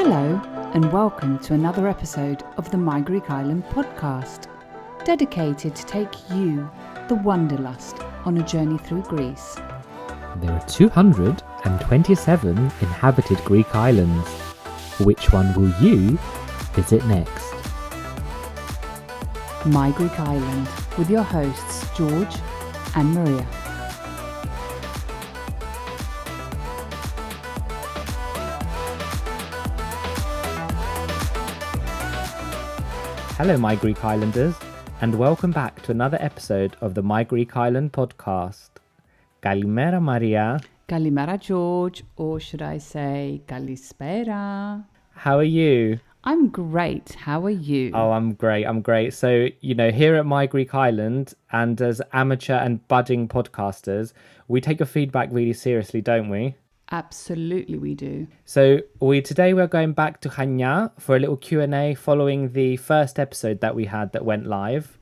Hello and welcome to another episode of the My Greek Island podcast, dedicated to take you, the wanderlust, on a journey through Greece. There are 227 inhabited Greek islands. Which one will you visit next? My Greek Island with your hosts George and Maria. Hello, my Greek Islanders, and welcome back to another episode of the My Greek Island podcast. Kalimera, Maria. Kalimera, George, or should I say Kalispera? How are you? I'm great. How are you? Oh, I'm great. So, here at My Greek Island, and as amateur and budding podcasters, we take your feedback really seriously, don't we? Absolutely we do. So today we're going back to Chania for a little Q&A following the first episode that we had that went live.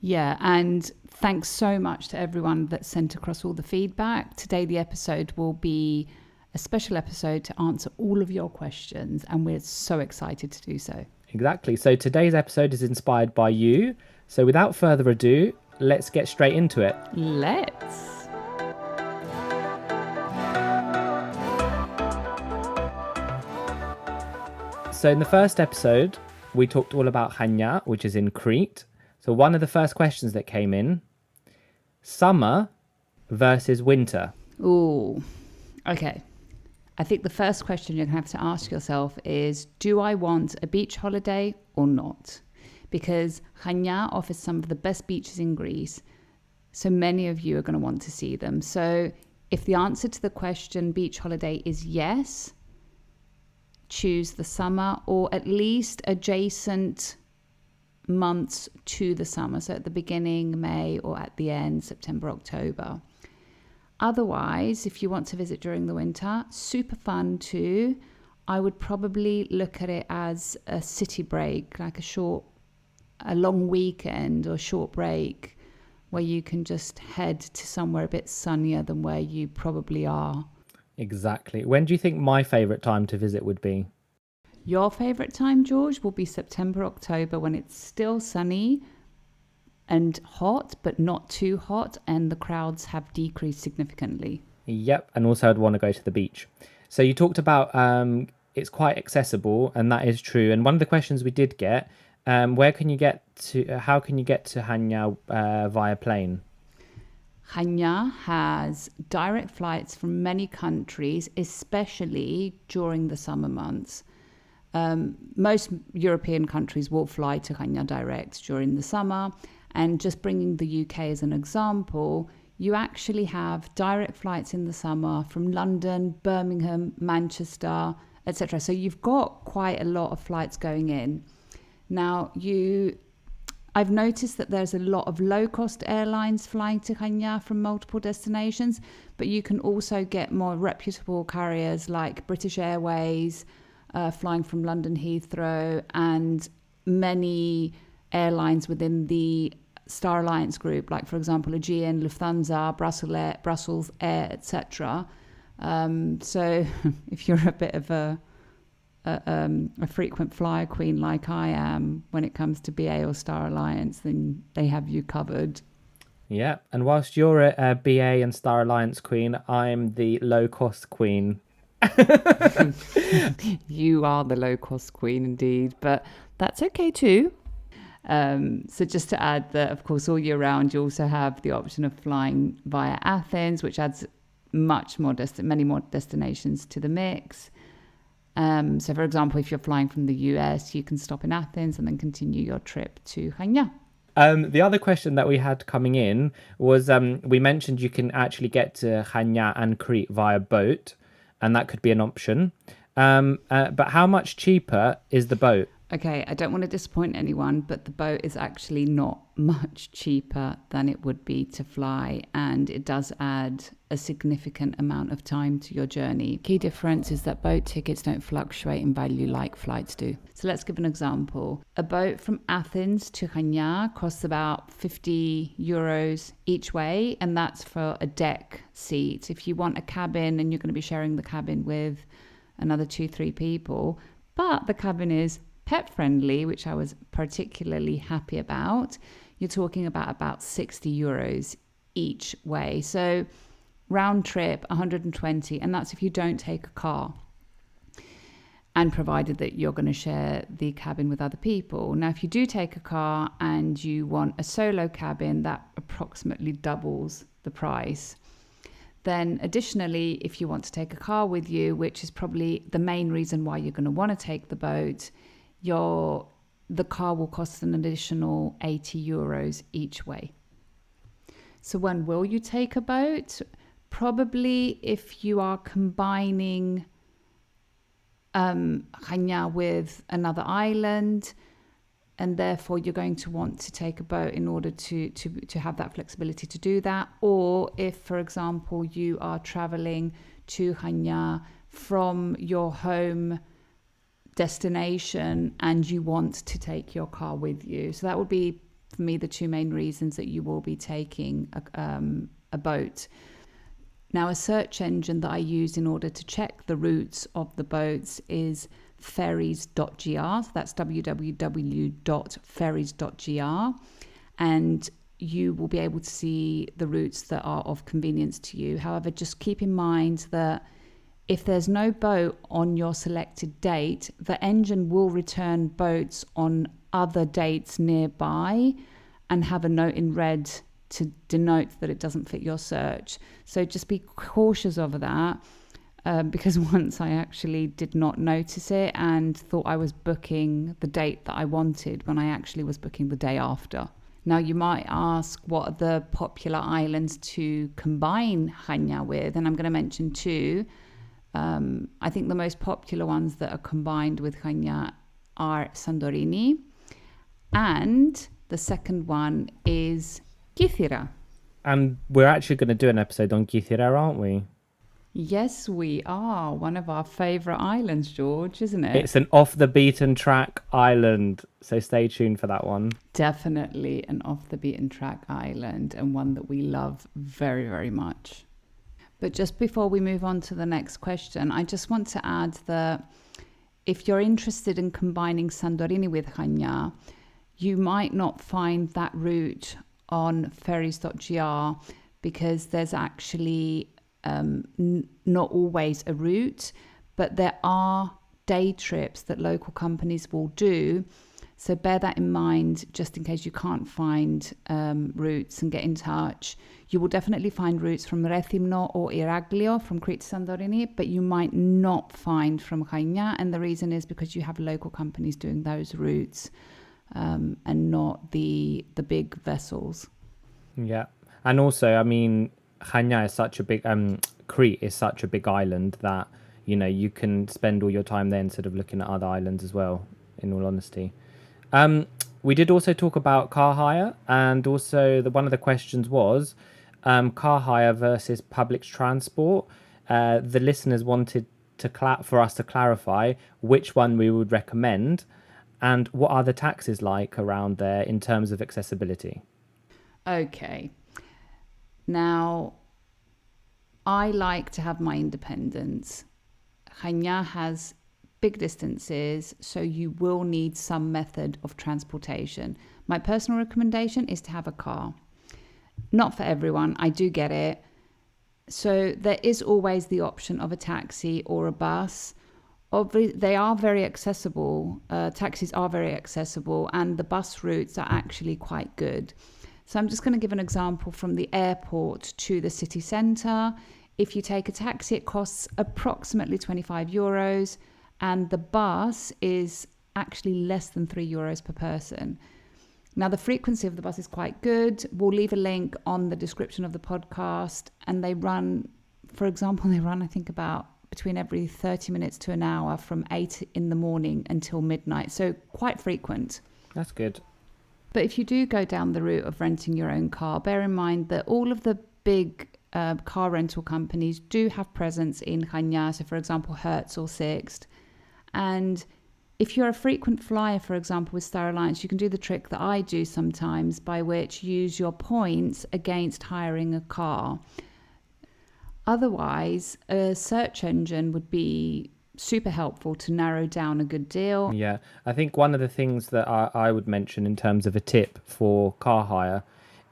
Yeah, and thanks so much to everyone that sent across all the feedback. Today the episode will be a special episode to answer all of your questions, and we're so excited to do so. Exactly. So today's episode is inspired by you. So without further ado, let's get straight into it. Let's. So in the first episode, we talked all about Chania, which is in Crete. So one of the first questions that came in, summer versus winter. Ooh, okay. I think the first question you're going to have to ask yourself is, do I want a beach holiday or not? Because Chania offers some of the best beaches in Greece, so many of you are going to want to see them. So if the answer to the question beach holiday is yes, choose the summer or at least adjacent months to the summer. So at the beginning, May, or at the end, September, October. Otherwise, if you want to visit during the winter, super fun too. I would probably look at it as a city break, like a long weekend or short break where you can just head to somewhere a bit sunnier than where you probably are. Exactly. When do you think my favourite time to visit would be? Your favourite time, George, will be September, October, when it's still sunny and hot, but not too hot, and the crowds have decreased significantly. Yep, and also I'd want to go to the beach. So you talked about it's quite accessible, and that is true. And one of the questions we did get, how can you get to Chania via plane? Chania has direct flights from many countries, especially during the summer months. Most European countries will fly to Chania direct during the summer. And just bringing the UK as an example, you actually have direct flights in the summer from London, Birmingham, Manchester, etc. So you've got quite a lot of flights going in. Now, I've noticed that there's a lot of low-cost airlines flying to Chania from multiple destinations, but you can also get more reputable carriers like British Airways, flying from London Heathrow, and many airlines within the Star Alliance group, like, for example, Aegean, Lufthansa, Brussels Air, etc. So if you're a bit of a frequent flyer queen like I am when it comes to BA or Star Alliance, then they have you covered. Yeah, and whilst you're a BA and Star Alliance queen, I'm the low-cost queen. You are the low-cost queen indeed, but that's okay too. So just to add that, of course, all year round, you also have the option of flying via Athens, which adds many more destinations to the mix. So, for example, if you're flying from the US, you can stop in Athens and then continue your trip to Chania. The other question that we had coming in was we mentioned you can actually get to Chania and Crete via boat, and that could be an option. But how much cheaper is the boat? Okay, I don't want to disappoint anyone, but the boat is actually not much cheaper than it would be to fly, and it does add a significant amount of time to your journey. Key difference is that boat tickets don't fluctuate in value like flights do. So let's give an example. A boat from Athens to Chania costs about €50 each way, and that's for a deck seat. If you want a cabin and you're going to be sharing the cabin with another 2-3 people, but the cabin is pet friendly, which I was particularly happy about. You're talking about 60 euros each way. So round trip 120, and that's if you don't take a car, and provided that you're going to share the cabin with other people. Now, if you do take a car and you want a solo cabin, that approximately doubles the price. Then additionally, if you want to take a car with you, which is probably the main reason why you're going to want to take the boat, the car will cost an additional 80 euros each way. So when will you take a boat? Probably if you are combining Chania with another island, and therefore you're going to want to take a boat in order to have that flexibility to do that. Or if, for example, you are traveling to Chania from your home destination and you want to take your car with you. So that would be, for me, the two main reasons that you will be taking a boat. Now, a search engine that I use in order to check the routes of the boats is ferries.gr. So that's www.ferries.gr. And you will be able to see the routes that are of convenience to you. However, just keep in mind that if there's no boat on your selected date, the engine will return boats on other dates nearby and have a note in red to denote that it doesn't fit your search. So just be cautious of that, because once I actually did not notice it and thought I was booking the date that I wanted when I actually was booking the day after. Now, you might ask, what are the popular islands to combine Chania with? And I'm going to mention two. I think the most popular ones that are combined with Chania are Santorini, and the second one is Kythera. And we're actually going to do an episode on Kythera, aren't we? Yes, we are. One of our favourite islands, George, isn't it? It's an off the beaten track island, so stay tuned for that one. Definitely an off the beaten track island, and one that we love very, very much. But just before we move on to the next question, I just want to add that if you're interested in combining Santorini with Chania, you might not find that route on ferries.gr, because there's actually not always a route, but there are day trips that local companies will do. So bear that in mind, just in case you can't find routes, and get in touch. You will definitely find routes from Rethymno or Iraglio from Crete to Santorini, but you might not find from Chania, and the reason is because you have local companies doing those routes, and not the big vessels. Yeah. And also, I mean, Chania is such a big, Crete is such a big island that, you know, you can spend all your time there instead of looking at other islands as well, in all honesty. We did also talk about car hire, and also one of the questions was car hire versus public transport. The listeners wanted for us to clarify which one we would recommend, and what are the taxes like around there in terms of accessibility. Okay. Now, I like to have my independence. Chania has big distances, so you will need some method of transportation. My personal recommendation is to have a car. Not for everyone, I do get it. So there is always the option of a taxi or a bus. They are very accessible. Taxis are very accessible, and the bus routes are actually quite good. So I'm just going to give an example from the airport to the city centre. If you take a taxi, it costs approximately 25 euros, and the bus is actually less than 3 euros per person. Now, the frequency of the bus is quite good. We'll leave a link on the description of the podcast, and they run, for example, I think about between every 30 minutes to an hour from 8 in the morning until midnight. So quite frequent. That's good. But if you do go down the route of renting your own car, bear in mind that all of the big car rental companies do have presence in Chania. So, for example, Hertz or Sixt. And if you're a frequent flyer, for example, with Star Alliance, you can do the trick that I do sometimes, by which use your points against hiring a car. Otherwise, a search engine would be super helpful to narrow down a good deal. Yeah, I think one of the things that I would mention in terms of a tip for car hire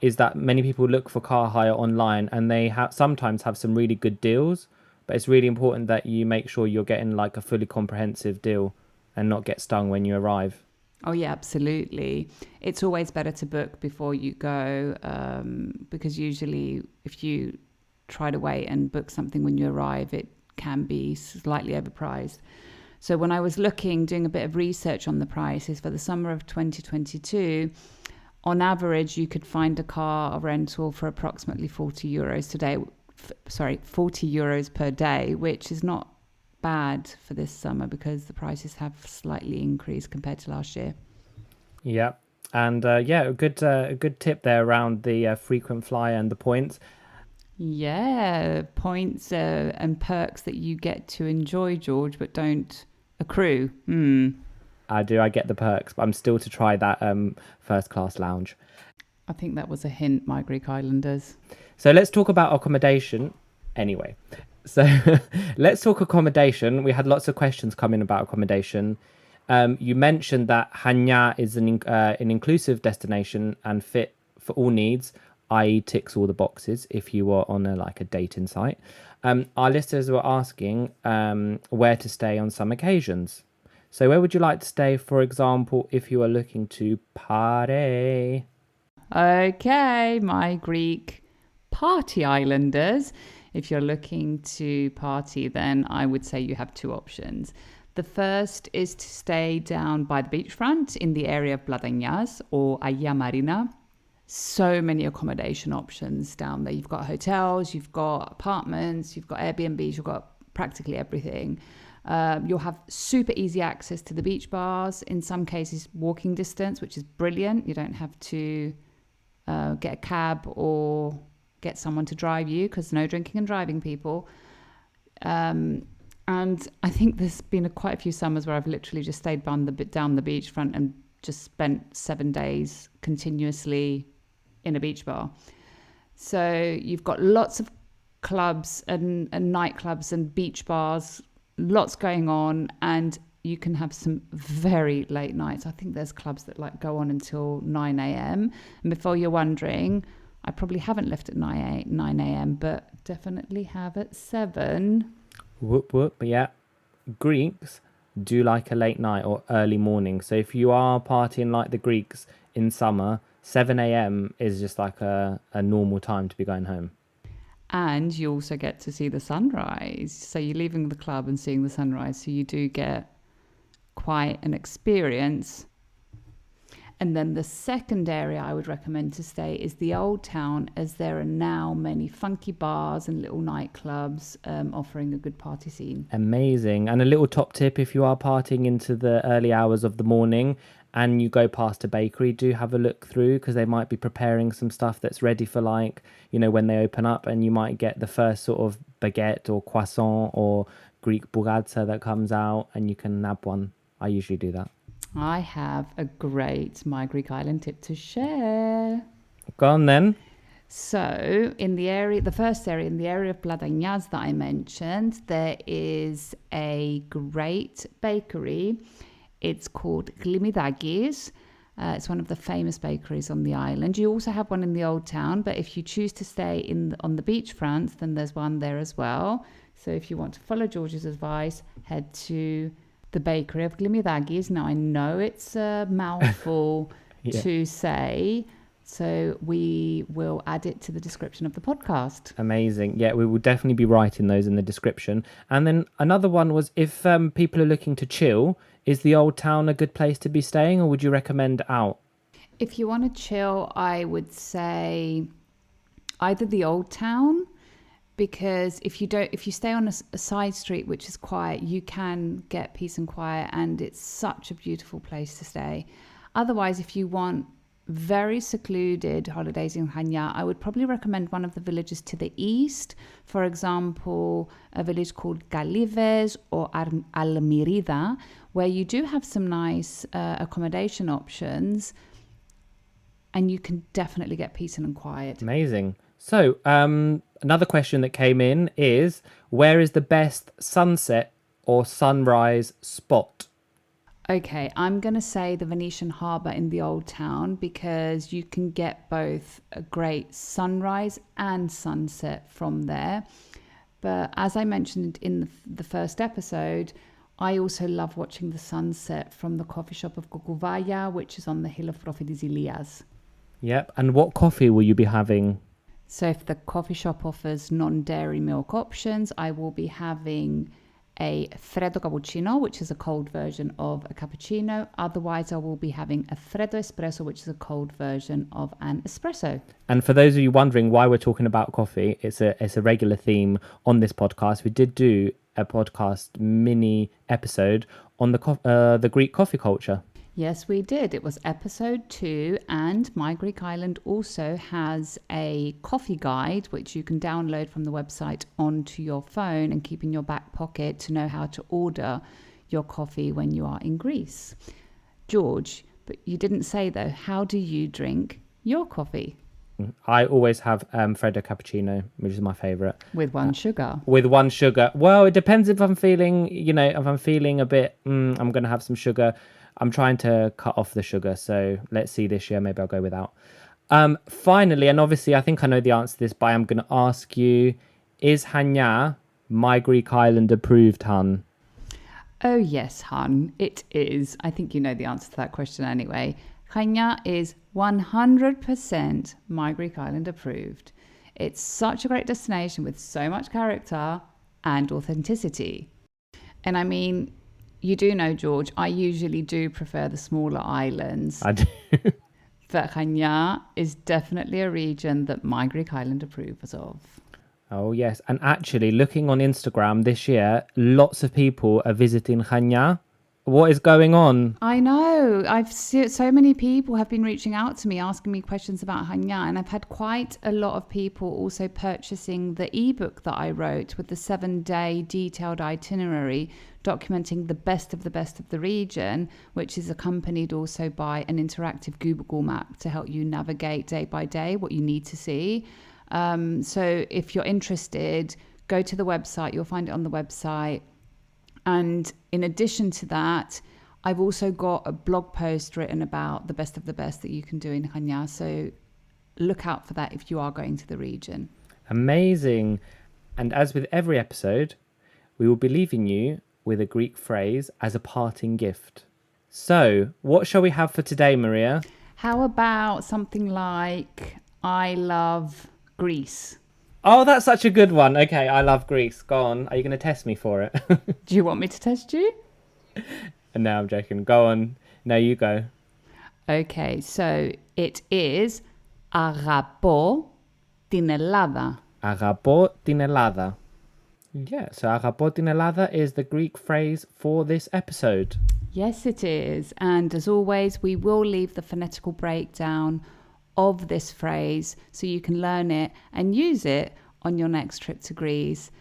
is that many people look for car hire online and they sometimes have some really good deals, but it's really important that you make sure you're getting like a fully comprehensive deal and not get stung when you arrive. Oh, yeah, absolutely. It's always better to book before you go, because usually if you try to wait and book something when you arrive, it can be slightly overpriced. So when I was doing a bit of research on the prices for the summer of 2022, on average, you could find a car rental for approximately 40 euros today. 40 euros per day, which is not bad for this summer because the prices have slightly increased compared to last year. Yeah, and a good tip there around the frequent flyer and the points. Yeah, points and perks that you get to enjoy, George, but don't accrue. I get the perks, but I'm still to try that first class lounge. I think that was a hint, my Greek Islanders. So let's talk about accommodation anyway. So let's talk accommodation. We had lots of questions coming about accommodation. You mentioned that Chania is an inclusive destination and fit for all needs, i.e. ticks all the boxes if you are on a dating site. Our listeners were asking where to stay on some occasions. So where would you like to stay, for example, if you are looking to party? Okay, my Greek party Islanders. If you're looking to party, then I would say you have two options. The first is to stay down by the beachfront in the area of Platanias or Agia Marina. So many accommodation options down there. You've got hotels, you've got apartments, you've got Airbnbs, you've got practically everything. You'll have super easy access to the beach bars, in some cases walking distance, which is brilliant. You don't have to get a cab or get someone to drive you, because no drinking and driving, people. And I think there's been quite a few summers where I've literally just stayed down the beachfront and just spent 7 days continuously in a beach bar. So you've got lots of clubs and nightclubs and beach bars, lots going on, and you can have some very late nights. I think there's clubs that go on until 9 a.m. And before you're wondering, I probably haven't left at 9 a.m., but definitely have at 7. Whoop, whoop, yeah. Greeks do like a late night or early morning. So if you are partying like the Greeks in summer, 7 a.m. is just like a normal time to be going home. And you also get to see the sunrise. So you're leaving the club and seeing the sunrise. So you do get quite an experience. And then the second area I would recommend to stay is the Old Town, as there are now many funky bars and little nightclubs offering a good party scene. Amazing. And a little top tip, if you are partying into the early hours of the morning and you go past a bakery, do have a look through, because they might be preparing some stuff that's ready for when they open up, and you might get the first sort of baguette or croissant or Greek boughatsa that comes out, and you can nab one. I usually do that. I have a great My Greek Island tip to share. Go on then. So, the first area, in the area of Platanias that I mentioned, there is a great bakery. It's called Glimidakis. It's one of the famous bakeries on the island. You also have one in the Old Town, but if you choose to stay on the beachfront, then there's one there as well. So if you want to follow George's advice, head to the bakery of Glimidakis. Now, I know it's a mouthful to say, so we will add it to the description of the podcast. Amazing. Yeah, we will definitely be writing those in the description. And then another one was, if people are looking to chill, is the Old Town a good place to be staying, or would you recommend out? If you want to chill, I would say either the Old Town, because if you stay on a side street which is quiet, you can get peace and quiet, and it's such a beautiful place to stay. Otherwise, if you want very secluded holidays in Chania, I would probably recommend one of the villages to the east. For example, a village called Galives or Almirida, where you do have some nice accommodation options, and you can definitely get peace and quiet. Amazing. So, another question that came in is, where is the best sunset or sunrise spot? Okay, I'm going to say the Venetian Harbour in the Old Town because you can get both a great sunrise and sunset from there. But as I mentioned in the first episode, I also love watching the sunset from the coffee shop of Cucuvaya, which is on the hill of Prophetess Elias. Yep. And what coffee will you be having? So if the coffee shop offers non-dairy milk options, I will be having a freddo cappuccino, which is a cold version of a cappuccino. Otherwise, I will be having a freddo espresso, which is a cold version of an espresso. And for those of you wondering why we're talking about coffee, it's a regular theme on this podcast. We did do a podcast mini episode on the Greek coffee culture. Yes, we did. It was episode 2, and My Greek Island also has a coffee guide, which you can download from the website onto your phone and keep in your back pocket to know how to order your coffee when you are in Greece. George, but you didn't say though, how do you drink your coffee? I always have freddo cappuccino, which is my favorite. With one sugar. With one sugar. Well, it depends if I'm feeling, if I'm feeling a bit, I'm going to have some sugar. I'm trying to cut off the sugar, so let's see this year. Maybe I'll go without. Finally, and obviously I think I know the answer to this, but I'm going to ask you, is Chania My Greek Island approved, hun? Oh yes, hun, it is. I think you know the answer to that question anyway. Chania is 100% My Greek Island approved. It's such a great destination with so much character and authenticity. And I mean, you do know, George, I usually do prefer the smaller islands. I do. But Chania is definitely a region that My Greek Island approves of. Oh, yes. And actually, looking on Instagram this year, lots of people are visiting Chania. What is going on? I know. I've seen so many people have been reaching out to me, asking me questions about Chania, and I've had quite a lot of people also purchasing the ebook that I wrote with the 7-day detailed itinerary documenting the best of the region, which is accompanied also by an interactive Google map to help you navigate day by day what you need to see. So if you're interested, go to the website. You'll find it on the website. And in addition to that, I've also got a blog post written about the best of the best that you can do in Chania. So look out for that if you are going to the region. Amazing. And as with every episode, we will be leaving you with a Greek phrase as a parting gift. So, what shall we have for today, Maria? How about something like, I love Greece? Oh, that's such a good one. Okay, I love Greece. Go on. Are you going to test me for it? Do you want me to test you? No, I'm joking. Go on. No, you go. Okay, so it is Αgapώ την Ελλάδα. Αγαπώ την Ελλάδα. Yeah, so Αγαπώ την Ελλάδα is the Greek phrase for this episode. Yes, it is. And as always, we will leave the phonetical breakdown of this phrase so you can learn it and use it on your next trip to Greece.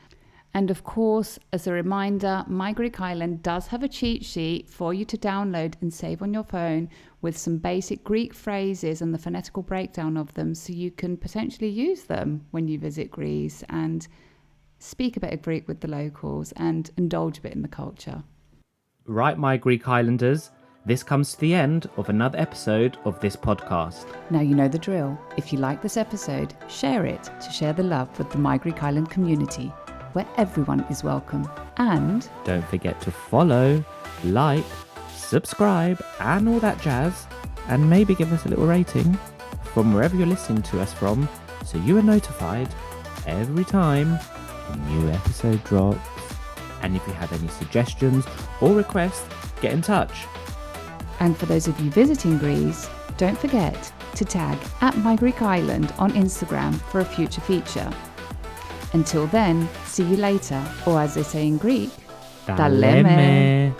And of course, as a reminder, My Greek Island does have a cheat sheet for you to download and save on your phone with some basic Greek phrases and the phonetical breakdown of them so you can potentially use them when you visit Greece and speak a bit of Greek with the locals and indulge a bit in the culture. Right, my Greek Islanders, this comes to the end of another episode of this podcast. Now you know the drill. If you like this episode, share it to share the love with the My Greek Island community, where everyone is welcome. And don't forget to follow, like, subscribe, and all that jazz. And maybe give us a little rating from wherever you're listening to us from, so you are notified every time a new episode drops. And if you have any suggestions or requests, get in touch. And for those of you visiting Greece, don't forget to tag @MyGreekIsland on Instagram for a future feature. Until then, see you later, or as they say in Greek, Ta leme.